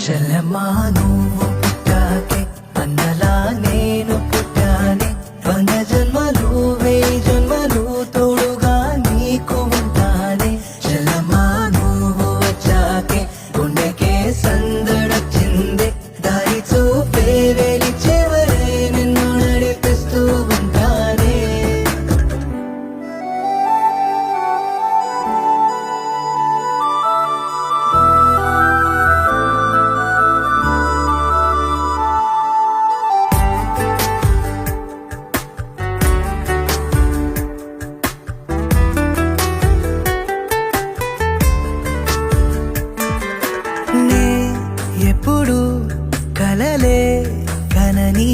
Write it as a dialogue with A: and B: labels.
A: చెల్లెమ్మా నువ్వు పుట్టాకే అన్నలా నేను పుట్టానే 100 జన్మలు 1000 జన్మలు తోడుగా నీకు ఉంటానే చెల్లెమ్మా నువ్వు వచ్చాకే గుండెకే సందడొచ్చింది దారి చూపే వేలి చివరే నిన్ను నడిపిస్తూ ఉంటానే నే ఎప్పుడు కలలే కనని